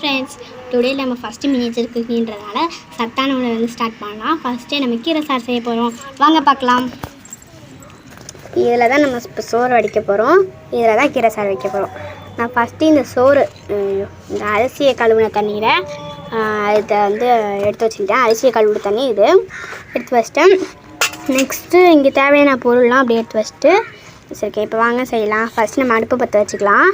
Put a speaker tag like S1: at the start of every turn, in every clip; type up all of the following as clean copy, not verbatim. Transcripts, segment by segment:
S1: Friends, today நம்ம first miniature குக்கிங்கிறதுனால சத்தான உணவை வந்து ஸ்டார்ட் பண்ணலாம். ஃபஸ்ட்டே நம்ம கீரை சாறு செய்ய போகிறோம். வாங்க பார்க்கலாம். இதில் தான் நம்ம இப்போ சோறு வடிக்க போகிறோம். இதில் தான் கீரை சாறு வைக்க போகிறோம். நான் ஃபஸ்ட்டு இந்த சோறு இந்த அரிசியை கழுவின தண்ணியில் இதை வந்து எடுத்து வச்சுக்கிட்டேன். அரிசியை கழுவின தண்ணி இது எடுத்து வச்சிட்டேன். நெக்ஸ்ட்டு இங்கே தேவையான பொருள்லாம் அப்படியே எடுத்து வச்சுட்டு சரி, இப்போ வாங்க செய்யலாம். ஃபஸ்ட்டு நம்ம அடுப்பு பற்ற வச்சுக்கலாம்.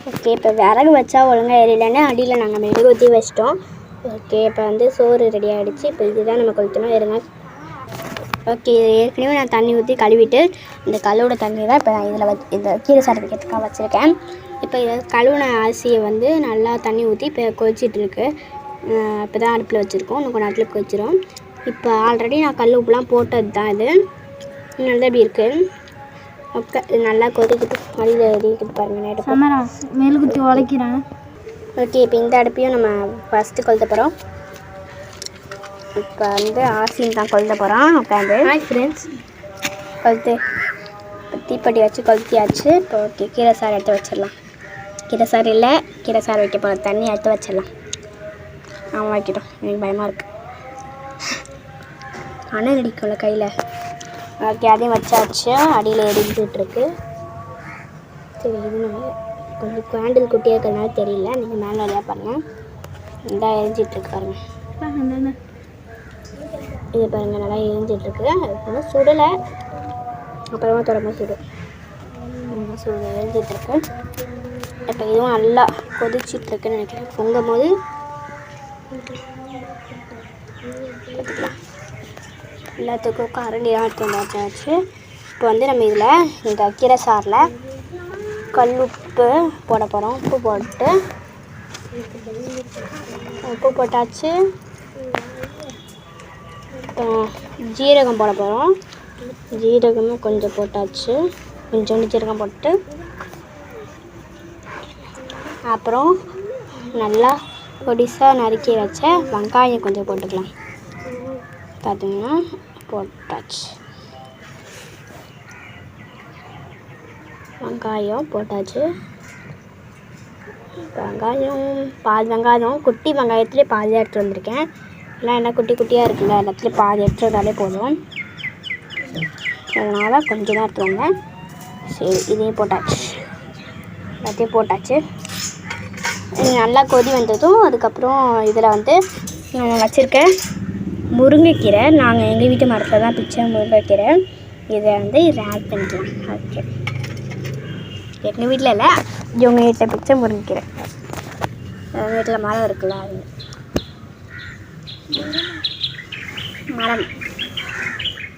S1: ஓகே, இப்போ விறகு வச்சா ஒழுங்காக எரியலன்னு அடியில் நாங்கள் மெழுகு ஊற்றி வச்சிட்டோம். ஓகே, இப்போ வந்து சோறு ரெடி ஆகிடுச்சு. இப்போ இதுதான் நம்ம கொளுத்தணும். இருங்க. ஓகே, ஏற்கனவே நான் தண்ணி ஊற்றி கழுவிட்டு இந்த கழுவோட தண்ணி தான் இப்போ நான் இதில் இந்த கீரை சாறு வைக்கிறதுக்காக வச்சுருக்கேன். இப்போ இதை கழுவுன அரிசியை வந்து நல்லா தண்ணி ஊற்றி இப்போ கொதிச்சிட்ருக்கு. இப்போ தான் அடுப்பில் வச்சுருக்கோம். இன்னும் கொஞ்சம் அடுப்பில் கொதிச்சிடும். இப்போ ஆல்ரெடி நான் கல் உப்புலாம் போட்டது தான் இது. நல்லா எப்படி இருக்குது. ஓகே, இது நல்லா கொதிக்கிட்டு மடியில் எரிக்கிட்டு பாருங்கள். நேற்று
S2: மெழுகுத்தி உடைக்கிறேன்.
S1: ஓகே, இப்போ இந்த அடுப்பையும் நம்ம ஃபஸ்ட்டு கொளுத்த போகிறோம். இப்போ வந்து ஆசின் தான் கொளுத்த போகிறோம். உட்காந்து
S2: ஃப்ரெண்ட்ஸ்
S1: கொளுத்து தீப்பெட்டி வச்சு கொளுத்தியாச்சு. இப்போ ஓகே, கீரை சாறு எடுத்து வச்சிடலாம். கீரை சாறு இல்லை, கீரை சாறு வைக்க போகிற தண்ணி எடுத்து வச்சிடலாம். ஆமாம், வைக்கிட்டோம். எனக்கு பயமாக இருக்குது. அணை அடிக்கும்ல கையில். ஓகே, அதையும் வச்சாச்சு. அடியில் எரிஞ்சிட்ருக்கு. சரி, இது நம்ம கொஞ்சம் கேண்டில் குட்டியாக இருக்கிறதுனால தெரியல. நீங்கள் மேலே வழியாக பாருங்கள். இந்த எரிஞ்சிட்ருக்கு பாருங்கள். இது பாருங்கள், நல்லா எரிஞ்சிட்ருக்கு. அது சுடலை, அப்புறமா தொடர்ந்து சுடும். எரிஞ்சிட்ருக்கு. இப்போ இதுவும் நல்லா கொதிச்சிட்ருக்குன்னு நினைக்கிறேன். பொங்கும் போது பார்த்துக்கலாம். எல்லாத்துக்கும் கரண்டியாக எடுத்து வந்தாச்சு. இப்போ வந்து நம்ம இதில் இந்த கீரை சாறில் கல் உப்பு போட போகிறோம். உப்பு போட்டாச்சு. ஜீரகம் போட போகிறோம். ஜீரகமும் கொஞ்சம் போட்டாச்சு. கொஞ்சோண்டு ஜீரகம் போட்டு அப்புறம் நல்லா பொடிசாக நறுக்கி வச்ச வெங்காயம் கொஞ்சம் போட்டுக்கலாம். பார்த்தீங்கன்னா போட்டாச்சு. வெங்காயம் போட்டாச்சு. பாதி வெங்காயம் குட்டி வெங்காயத்துலேயே பாதி எடுத்து வந்திருக்கேன். எல்லாம் என்ன குட்டி குட்டியாக இருக்குல்ல, எல்லாத்துலேயும் பாதி எடுத்து வந்தாலே போதும். அதனால் கொஞ்சம் தான் எடுத்து வந்தேன். சரி, இதையும் போட்டாச்சு. எல்லாத்தையும் போட்டாச்சு. நல்லா கொதி வந்ததும் அதுக்கப்புறம் இதில் வந்து நான் வச்சுருக்கேன் முருங்கைக்கீரை. நாங்கள் எங்கள் வீட்டு மரத்தில் தான் பிச்சை முருங்கைக்கீரை. இதை வந்து இதை ஆட் பண்ணிக்கலாம். ஓகே, எங்கள் வீட்டில் இல்லை, இவங்க வீட்டில் பிச்சை முருங்கைக்கீரை. எங்கள் வீட்டில் மரம் இருக்குல்ல, அது மரம்.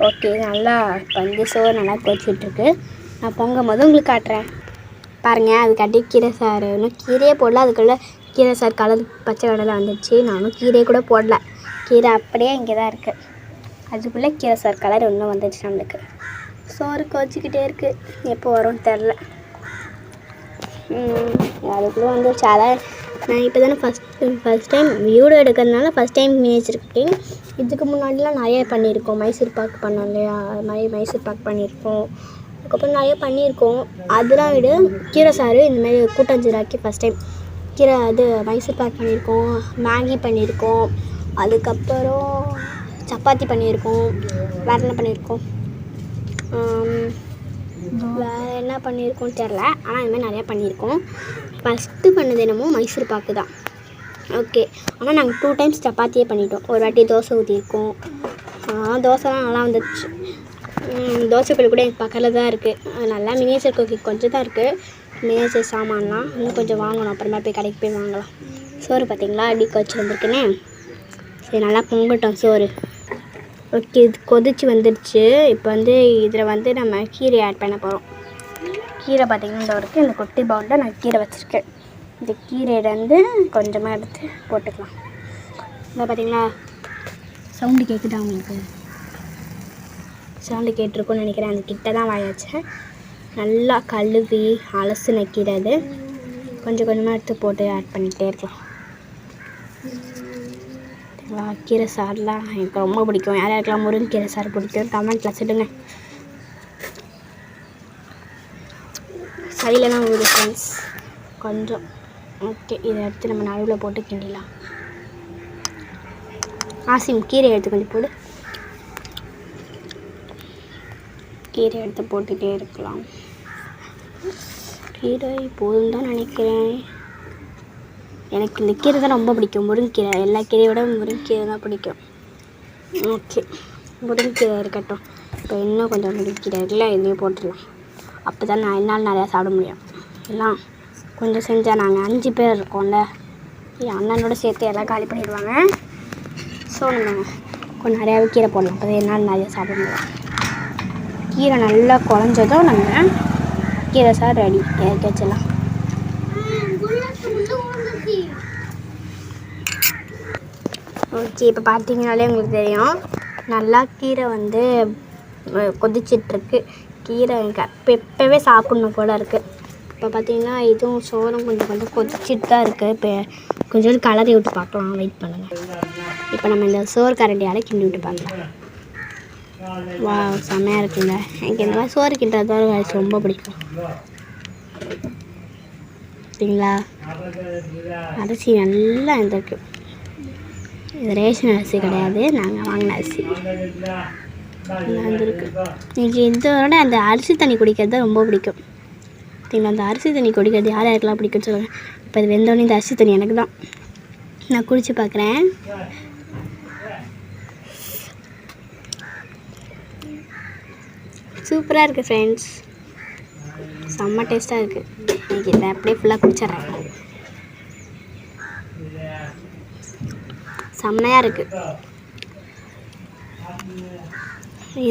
S1: ஓகே, நல்லா வந்து சோறு நல்லா கொதிச்சுட்ருக்கு. நான் பொங்கும் போது உங்களுக்கு காட்டுறேன் பாருங்கள். அதுக்காட்டி கீரை சாறு இன்னும் கீரையே போடல. அதுக்குள்ளே கீரை சாறு கலர் பச்சை கடலை வந்துடுச்சு. நானும் கீரையை கூட போடல. கீரை அப்படியே இங்கே தான் இருக்குது. அதுக்குள்ளே கீரை சாறு கலர் இன்னும் வந்துடுச்சு. நம்மளுக்கு சோறு கொதிச்சிக்கிட்டே இருக்குது. எப்போ வரும்னு தெரில. அதுக்குள்ளே வந்துடுச்சு. அதான் நான் இப்போ தானே ஃபஸ்ட் டைம் வீடியோ எடுக்கிறதுனால ஃபஸ்ட் டைம் மினியேச்சர். இதுக்கு முன்னாடிலாம் நிறைய பண்ணியிருக்கோம். மைசூர் பாக்கு பண்ணோம் இல்லையா, அது மாதிரி மைசூர் பாக்கு பண்ணியிருக்கோம். அதுக்கப்புறம் நிறைய பண்ணியிருக்கோம். அதெல்லாம் விட கீரை சாறு இந்தமாதிரி கூட்டாஞ்சீராக்கி ஃபஸ்ட் டைம் கீரை அது மைசூர் பாக்கு பண்ணியிருக்கோம். மேகி பண்ணியிருக்கோம். அதுக்கப்புறம் சப்பாத்தி பண்ணியிருக்கோம். வேறு என்ன பண்ணியிருக்கோம், வேறு என்ன பண்ணியிருக்கோன்னு தெரில. ஆனால் இதுமாதிரி நிறையா பண்ணியிருக்கோம். ஃபஸ்ட்டு பண்ணது என்னமோ மைசூர் பாக்கு தான். ஓகே, ஆனால் நாங்கள் 2 டைம்ஸ் சப்பாத்தியே பண்ணிட்டோம். ஒரு வாட்டி தோசை ஊற்றிருக்கோம். தோசைலாம் நல்லா வந்துடுச்சு. தோசைக்கல் கூட எனக்கு பக்கத்தில் தான் இருக்குது. அது நல்லா மினியேச்சர் குக்கிங் கொஞ்சம் தான் இருக்குது. மினியேச்சர் சாமான்லாம் இன்னும் கொஞ்சம் வாங்கணும். அப்புறமா போய் கடைக்கு போய் வாங்கலாம். சோறு பார்த்திங்களா எப்படி கொதிச்சு வந்திருக்குன்னு. சரி, நல்லா பொங்கட்டும் சோறு. ஓகே, இது கொதிச்சு வந்துடுச்சு. இப்போ வந்து இதில் வந்து நம்ம கீரை ஆட் பண்ண போகிறோம். கீரை பார்த்திங்கன்னா இந்த வரைக்கும் இந்த குட்டி பவுலில் நான் கீரை வச்சுருக்கேன். இந்த கீரையிலேருந்து கொஞ்சமாக எடுத்து போட்டுக்கலாம். இதை பார்த்திங்களா, சவுண்டு கேட்குதா உங்களுக்கு? சவுண்டு கேட்டிருக்குன்னு நினைக்கிறேன். அந்த கிட்ட தான் வாய வச்சேன். நல்லா கழுவி அலசு நக்கிறது கொஞ்சம் கொஞ்சமாக எடுத்து போட்டு ஆட் பண்ணிகிட்டே இருக்கலாம். கீரை சாறுலாம் எனக்கு ரொம்ப பிடிக்கும். யார் யாருக்கெல்லாம் முருங்கீரை சாறு பிடிக்கும் கமெண்ட்டில் சொல்லுங்கள். சைடில் தான் ஊது ஃப்ரெண்ட்ஸ். கொஞ்சம் ஓகே, இதை எடுத்து நம்ம நடுவில் போட்டு கிண்டிடலாம். ஆசிம் கீரை எடுத்து கொஞ்சம் போடு. கீரை எடுத்து போட்டுகிட்டே இருக்கலாம். கீரை போதும் தான் நினைக்கிறேன். எனக்கு இந்த கீரை தான் ரொம்ப பிடிக்கும், முருங்கைக்கீரை. எல்லா கீரையோட முருங்கைக்கீரை தான் பிடிக்கும். ஓகே, முருங்கைக்கீரை இருக்கட்டும். இப்போ இன்னும் கொஞ்சம் முருங்கைக்கீரை இருக்குல்ல, இதுலேயே போட்டுடலாம். அப்போ தான் நான் என்னால் நிறையா சாப்பிட முடியும். எல்லாம் கொஞ்சம் செஞ்சால் நாங்கள் 5 பேர் இருக்கோம்ல, என் அண்ணனோட சேர்த்து எல்லாம் காலி பண்ணிடுவாங்க. ஸோ நம்ம கொஞ்சம் நிறையாவே கீரை போடலாம், அப்போ தான் என்னால் நிறையா சாப்பிட முடியும். கீரை நல்லா குழஞ்சதும் நம்ம கீரை சார் ரெடி, இறக்கி வச்சிடலாம். ஓகே, இப்போ பார்த்தீங்கனாலே உங்களுக்கு தெரியும் நல்லா கீரை வந்து கொதிச்சிட்ருக்கு. கீரை எனக்கு இப்போவே சாப்பிட்ணும் போல் இருக்குது. இப்போ பார்த்தீங்கன்னா இதுவும் சோறும் கொஞ்சம் கொதிச்சிட்டு தான் இருக்குது. இப்போ கொஞ்சம் கலரி விட்டு பார்க்கலாம், வெயிட் பண்ணுங்கள். இப்போ நம்ம இந்த சோறு கரண்டியால் கிண்டி விட்டு பார்க்கலாம். வா, செம்மையாக இருக்குங்க. எனக்கு இந்த மாதிரி சோறு கிண்டுறது ரொம்ப பிடிக்கும். சரிங்களா, அரிசி நல்லா இருந்திருக்கு. இது ரேஷன் அரிசி கிடையாது, நாங்கள் வாங்கின அரிசி நல்லா இருந்திருக்கு. எனக்கு இதோட அந்த அரிசி தண்ணி குடிக்கிறது ரொம்ப பிடிக்கும். சரிங்களா, அந்த அரிசி தண்ணி குடிக்கிறது யார் யாருக்கெல்லாம் பிடிக்கும்னு சொல்லுங்கள். இப்போ இது வெந்தோடனே இந்த அரிசி தண்ணி எனக்கு தான். நான் குடிச்சு பார்க்குறேன். சூப்பராக இருக்குது ஃப்ரெண்ட்ஸ், செம்ம டேஸ்ட்டாக இருக்குது. எனக்கு இதை அப்படியே ஃபுல்லாக குடிச்சிட்றேன். செம்மையாக இருக்குது.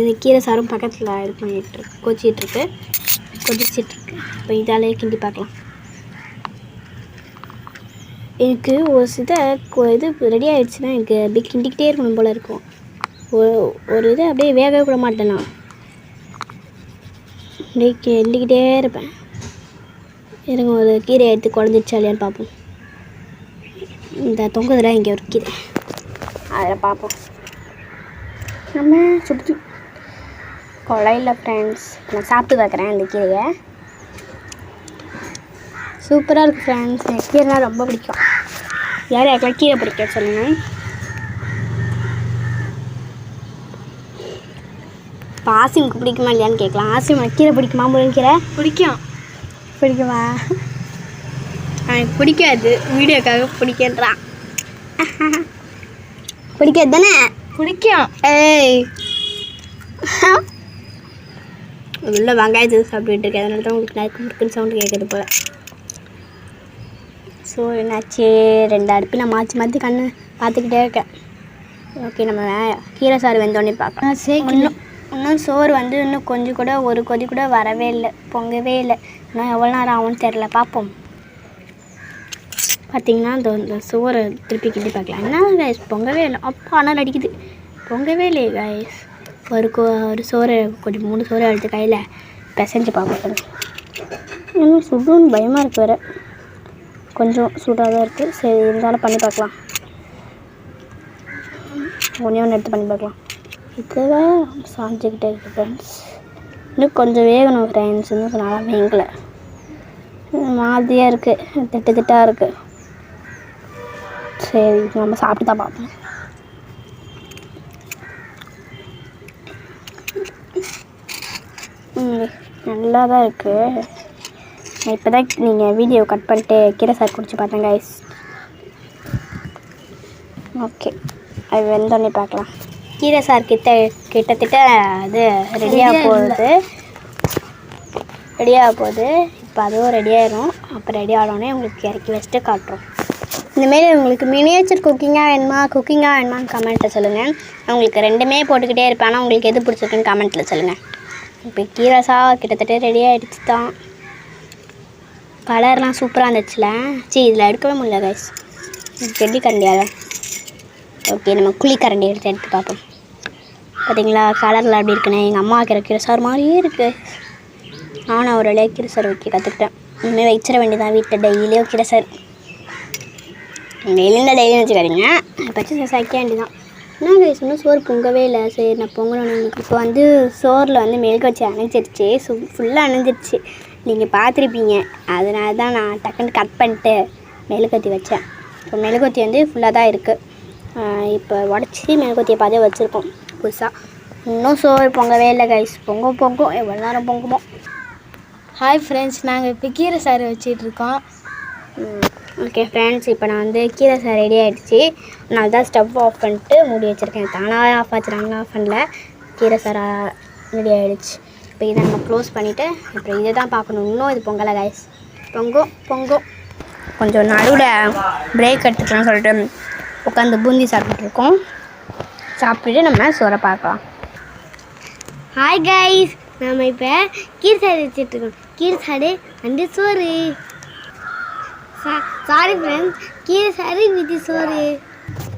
S1: இது கீரை சாரும் பக்கத்தில் இது பண்ணிகிட்ருக்கு, கொதிச்சிட்ருக்கு. இப்போ இதாலே கிண்டி பார்க்கலாம். எனக்கு ஒரு இது ரெடி ஆகிடுச்சுன்னா எனக்கு அப்படியே கிண்டிக்கிட்டே இருக்கணும் போல் இருக்கும். ஒரு இது அப்படியே வேகவே கூட மாட்டேன், நான் அப்படியே கிண்டிக்கிட்டே இருப்பேன். இருங்க, ஒரு கீரை எடுத்து குழஞ்சிடுச்சா இல்லையான்னு பார்ப்போம். இந்த தொங்குதில் இங்கே ஒரு கீரை, அதில் பார்ப்போம். நம்ம சுற்றி கொலையில் ஃப்ரெண்ட்ஸ் நான் சாப்பிட்டு பார்க்குறேன் இந்த கீரையை. சூப்பராக இருக்குது ஃப்ரெண்ட்ஸ், எனக்கு கீரைனா ரொம்ப பிடிக்கும். யார் யாருக்கெல்லாம் கீரை பிடிக்கும் சொல்லுங்கள். இப்போ ஆசிமுக்கு பிடிக்குமா இல்லையான்னு கேட்கலாம். ஆசிம் கீரை பிடிக்குமா? முருங்கீரை பிடிக்குமா? எனக்கு பிடிக்காது, வீடியோக்காக பிடிக்கன்றான். பிடிக்காது தானே?
S2: பிடிக்கும்.
S1: ஏய், உள்ள வெங்காயத்தை சாப்பிட்டுட்டு இருக்கேன், அதனால தான் உங்களுக்கு நறுக்கு முறுக்குன்னு சவுண்டு கேட்குறது போல். ஸோ என்னாச்சு, 2 அடுப்பில் நான் மாற்றி கண்ணு பார்த்துக்கிட்டே இருக்கேன். ஓகே, நம்ம கீரை சாறு வெந்தோடனே பார்க்கலாம். இன்னும் சோறு வந்து இன்னும் கொஞ்சம் கூட ஒரு கொதி கூட வரவே இல்லை, பொங்கவே இல்லை. இன்னும் எவ்வளோ நேரம் ஆகும்னு தெரில, பார்ப்போம். பார்த்திங்கன்னா இந்த சோறை திருப்பி கிண்டி பார்க்கலாம். என்ன கைஸ், பொங்கவே இல்லை. அப்பா ஆனால் அடிக்குது, பொங்கவே இல்லை கைஸ். ஒரு சோறு கொஞ்சம் 3 சோறு எடுத்து கையில் பிசைஞ்சு பார்ப்போம். இன்னும் சுடுன்னு பயமாக இருக்குது வேறு, கொஞ்சம் சூடாக தான் இருக்குது. சரி, இருந்தாலும் பண்ணி பார்க்கலாம். ஒன்று எடுத்து பண்ணி பார்க்கலாம். இதுவே சாஞ்சிக்கிட்டே இருக்குது ஃப்ரெண்ட்ஸ். இன்னும் கொஞ்சம் வேகணும் ஃப்ரெண்ட்ஸ், இன்னும் நல்லா வேகலை, மாதிரியாக இருக்குது, திட்டாக இருக்குது. சரி, நம்ம சாப்பிட்டு தான் பார்ப்போம். நல்லா தான் இருக்குது. இப்போ தான் நீங்கள் வீடியோ கட் பண்ணிட்டு கீரை சார் குடிச்சு பார்த்தேன் கைஸ். ஓகே, அது வெந்தோடனே பார்க்கலாம். கீரை சார் கிட்டத்தட்ட அது ரெடியாக போகுது. இப்போ அதுவும் ரெடியாகிடும். அப்போ ரெடி ஆனோடனே உங்களுக்கு இறக்கி வச்சுட்டு காட்டுறோம். இந்தமாரி உங்களுக்கு மினியேச்சர் குக்கிங்காக வேணுமான்னு கமெண்ட்டில் சொல்லுங்கள். நான் உங்களுக்கு 2மே போட்டுக்கிட்டே இருப்பேன். ஆனால் உங்களுக்கு எது பிடிச்சிருக்குன்னு கமெண்ட்டில் சொல்லுங்கள். இப்போ கீரை சார் கிட்டத்தட்ட ரெடி ஆகிடுச்சு தான். கலர்லாம் சூப்பராக இருந்துச்சுல. சரி, இதில் எடுக்கவே முடியல கைஸ், கெட்டி கரண்டியால். ஓகே, நம்ம குழிக்கரண்டி எடுத்து பார்ப்போம். பார்த்தீங்களா கலரில் அப்படி இருக்குண்ணே. எங்கள் அம்மா வைக்கிற கீரை சார் மாதிரியே இருக்குது. நானும் ஒரு வழியாக கீரை சார் வைக்க கற்றுக்கிட்டேன். இனிமேல் வச்சிட வேண்டியதான் வீட்டில் டெய்லியும் கீரை சார். டெய்லியும் வச்சுக்காதீங்க, பச்சை சார் வைக்க வேண்டியதான். என்ன கைஸ், இன்னும் சோறு பொங்கவே இல்லை. சரி, நான் பொங்கணும். இப்போ வந்து சோறில் வந்து மெழுகு வச்சு அணைஞ்சிருச்சு, ஃபுல்லாக அணைஞ்சிருச்சு. நீங்கள் பார்த்துருப்பீங்க. அதனால தான் நான் டக்குன்னு கட் பண்ணிட்டு மெழுகுவர்த்தி வச்சேன். இப்போ மெழுகுவர்த்தி வந்து ஃபுல்லாக தான் இருக்குது. இப்போ உடச்சி மெழுகுவர்த்தியை பார்த்து வச்சுருக்கோம் புதுசாக. இன்னும் சோறு பொங்கவே இல்லை கைஸ். பொங்கும் எவ்வளோ நேரம் பொங்குமோ.
S2: ஹாய் ஃப்ரெண்ட்ஸ், நாங்கள் இப்போ கீரை சாறு வச்சிட்ருக்கோம்.
S1: ஓகே ஃப்ரெண்ட்ஸ், இப்போ நான் வந்து கீரை சாறு ரெடி ஆகிடுச்சு. நான் தான் ஸ்டவ் ஆஃப் பண்ணிட்டு மூடி வச்சுருக்கேன். தானாக ஆஃப் ஆச்சு, நாங்களும் ஆஃப் பண்ணல. கீரை சாரா ரெடி ஆகிடுச்சு. இப்போ இதை நம்ம க்ளோஸ் பண்ணிவிட்டு அப்புறம் இதை தான் பார்க்கணும். இன்னும் இது பொங்கலை கைஸ். பொங்கும். கொஞ்சம் நடுவில் பிரேக் எடுத்துக்கலாம்னு சொல்லிட்டு உட்காந்து பூந்தி சாப்பிட்டுருக்கோம். சாப்பிட்டுட்டு நம்ம சோறை பார்க்கலாம். ஹாய் கைஸ், நம்ம இப்போ கீரை சாறு வச்சுட்ருக்கோம். கீரை சாறு வந்து சோறு. சாரி ஃப்ரெண்ட்ஸ், கீரை சாறு விதி சோறு.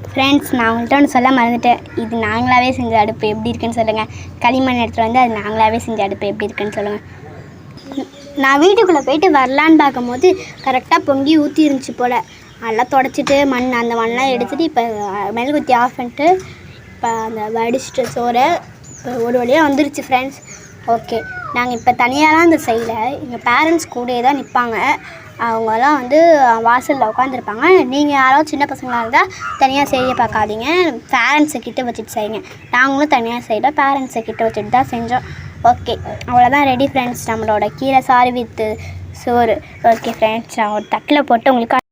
S1: ஃப்ரெண்ட்ஸ், நான் உங்கள்கிட்ட ஒன்று சொல்ல மறந்துட்டேன். இது நாங்களாகவே செஞ்ச அடுப்பு எப்படி இருக்குன்னு சொல்லுங்கள். களிமண் இடத்துல வந்து அது நாங்களாகவே செஞ்ச அடுப்பு எப்படி இருக்குன்னு சொல்லுங்கள். நான் வீட்டுக்குள்ளே போயிட்டு வரலான்னு பார்க்கும்போது கரெக்டாக பொங்கி ஊற்றி இருந்துச்சு போல். நல்லா தொடச்சிட்டு அந்த மண்ணெலாம் எடுத்துகிட்டு இப்போ மெழுகுவர்த்தி ஆஃப் பண்ணிட்டு இப்போ அந்த வடிச்சிட்டு சோறை இப்போ ஒரு வழியாக வந்துருச்சு ஃப்ரெண்ட்ஸ். ஓகே, நாங்கள் இப்போ தனியாகலாம் அந்த சைடில் எங்கள் பேரண்ட்ஸ் கூடயே தான் நிற்பாங்க. அவங்கெல்லாம் வந்து வாசலில் உட்காந்துருப்பாங்க. நீங்கள் யாராவது சின்ன பசங்களாக இருந்தால் தனியாக செய்ய பார்க்காதீங்க, பேரண்ட்ஸை கிட்ட வச்சுட்டு செய்யுங்க. நாங்களும் தனியாக செய்யல, பேரண்ட்ஸை கிட்ட வச்சுட்டு தான் செஞ்சோம். ஓகே, அவ்வளோதான் ரெடி ஃப்ரெண்ட்ஸ் நம்மளோட கீரை சாறு வித் சோறு. ஓகே ஃப்ரெண்ட்ஸ், நான் ஒரு தட்டில் போட்டு உங்களுக்கு